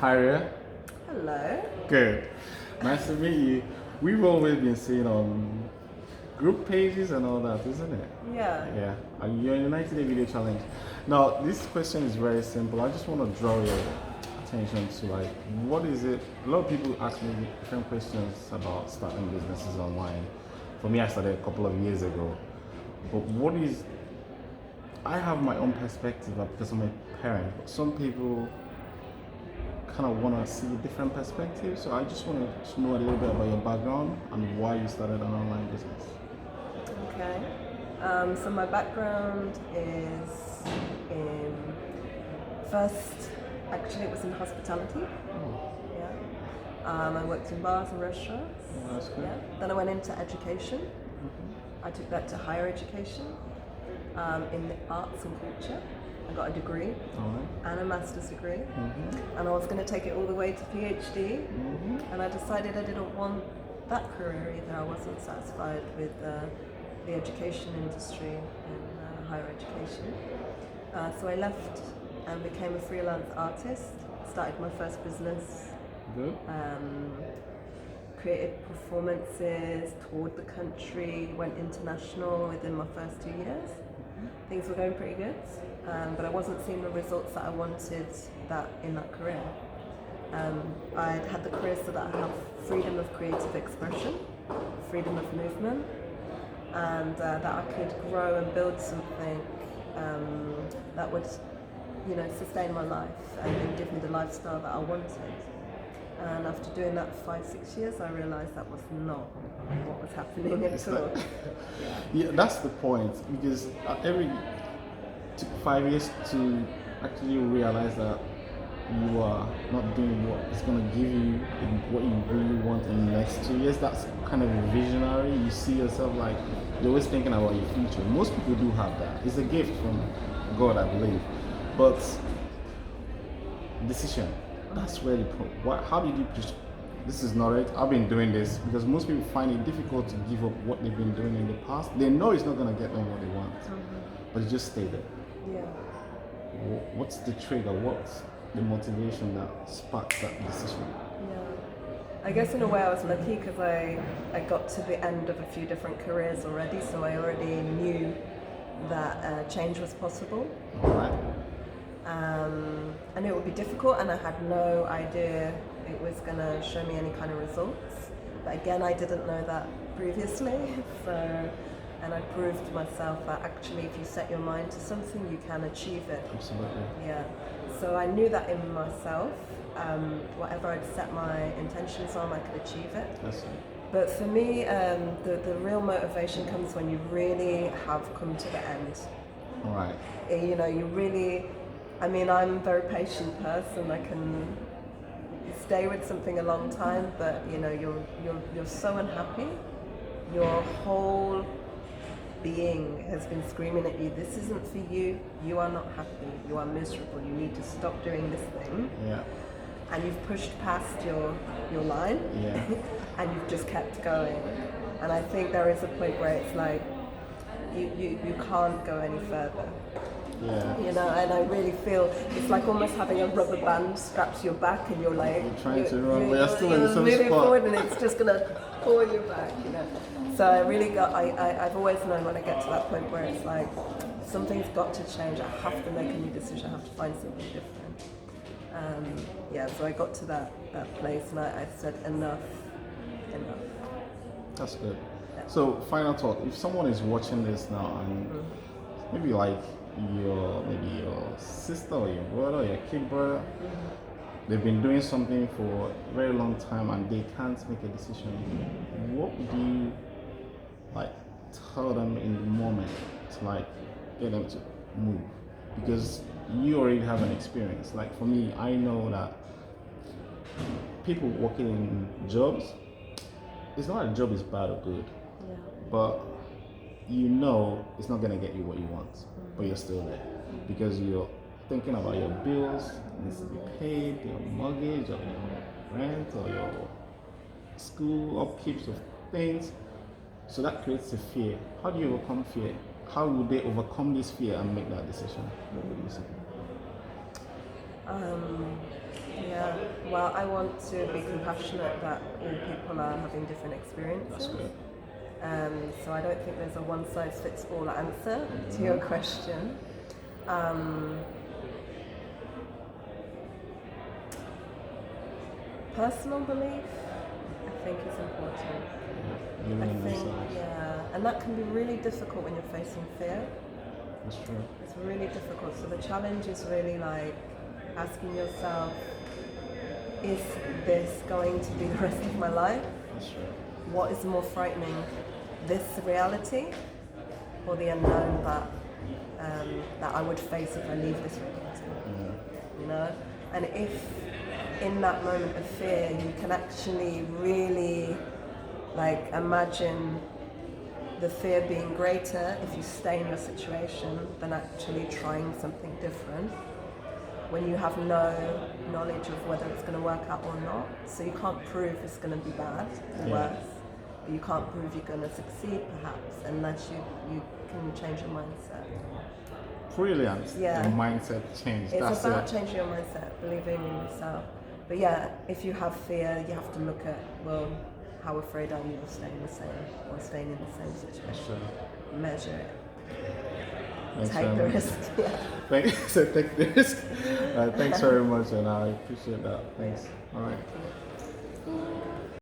RIA. Hello. Good. Nice to meet you. We've always been seeing on group pages and all that, isn't it? Yeah. Yeah. You're in the 90-day video challenge. Now, this question is very simple. I just want to draw your attention to what is it? A lot of people ask me different questions about starting businesses online. For me, I started a couple of years ago. But I have my own perspective because I'm a parent, but some people kind of want to see a different perspective. So I just want to know a little bit about your background and why you started an online business. Okay. So my background is actually it was in hospitality. Oh. Yeah. I worked in bars and restaurants. Oh, that's good. Yeah. Then I went into education. I took that to higher education in the arts and culture. I got a degree and a master's degree, and I was going to take it all the way to PhD, and I decided I didn't want that career either. I wasn't satisfied with the education industry in higher education. So I left and became a freelance artist, started my first business, created performances, toured the country, went international within my first 2 years. Things were going pretty good, but I wasn't seeing the results that I wanted in that career. I'd had the career so that I have freedom of creative expression, freedom of movement, and that I could grow and build something that would, sustain my life and give me the lifestyle that I wanted. And after doing that for 5-6 years, I realized that was not what was happening at all. Yeah, that's the point, because every took 5 years to actually realize that you are not doing what is going to give you what you really want in the next 2 years. That's kind of visionary. You see yourself you're always thinking about your future. Most people do have that. It's a gift from God, I believe. But decision. That's where how did you push? This is not it. I've been doing this, because most people find it difficult to give up what they've been doing in the past. They know it's not going to get them what they want, but you just stay there. Yeah. What's the trigger? What's the motivation that sparked that decision? Yeah. I guess in a way I was lucky because I got to the end of a few different careers already, so I already knew that change was possible. All right. And it would be difficult, and I had no idea it was going to show me any kind of results. But again, I didn't know that previously, and I proved to myself that actually if you set your mind to something, you can achieve it. Absolutely. Yeah. So I knew that in myself, whatever I'd set my intentions on, I could achieve it. That's it. But for me, the real motivation comes when you really have come to the end. All right. You really, I'm a very patient person. I can stay with something a long time, but you're so unhappy. Your whole being has been screaming at you, this isn't for you. You are not happy. You are miserable. You need to stop doing this thing. Yeah. And you've pushed past your line. Yeah. And you've just kept going. And I think there is a point where it's like you can't go any further. Yeah. And I really feel it's like almost having a rubber band strapped to your back, and you're trying to run, but you're still in the same moving spot. forward, and it's just gonna pull you back. So I really I've always known when I get to that point where it's like something's got to change. I have to make a new decision. I have to find something different. So I got to that place, and I said enough. That's good. Yeah. So final thought: if someone is watching this now and maybe your sister or your brother or your kid brother, they've been doing something for a very long time and they can't make a decision, what would you tell them in the moment to get them to move? Because you already have an experience. For me, I know that people working in jobs, it's not a job is bad or good, but it's not going to get you what you want, but you're still there because you're thinking about your bills needs to be paid, your mortgage or your rent or your school upkeeps of things. So that creates a fear. How do you overcome fear? How would they overcome this fear and make that decision? What would you say? Yeah. Well, I want to be compassionate that all people are having different experiences. That's good. So I don't think there's a one-size-fits-all answer to your question. Personal belief, I think, is important. Believing in I think, yourself. yeah, and that can be really difficult when you're facing fear. That's true. It's really difficult. So the challenge is really like asking yourself, is this going to be the rest of my life? That's true. What is more frightening, this reality or the unknown that I would face if I leave this reality? Yeah. You know? And if in that moment of fear you can actually really like imagine the fear being greater if you stay in your situation than actually trying something different, when you have no knowledge of whether it's going to work out or not. So you can't prove it's going to be bad or worse, but you can't prove you're going to succeed perhaps unless you can change your mindset. Brilliant. Yeah. The mindset change. It's That's about it. changing your mindset, believing in yourself. But yeah, if you have fear, you have to look at, well, how afraid are you of staying the same or staying in the same situation? Sure. Measure it. Thanks Take very the much. risk. Yeah. So take the risk. Thanks very much, and I appreciate that. Thanks. All right.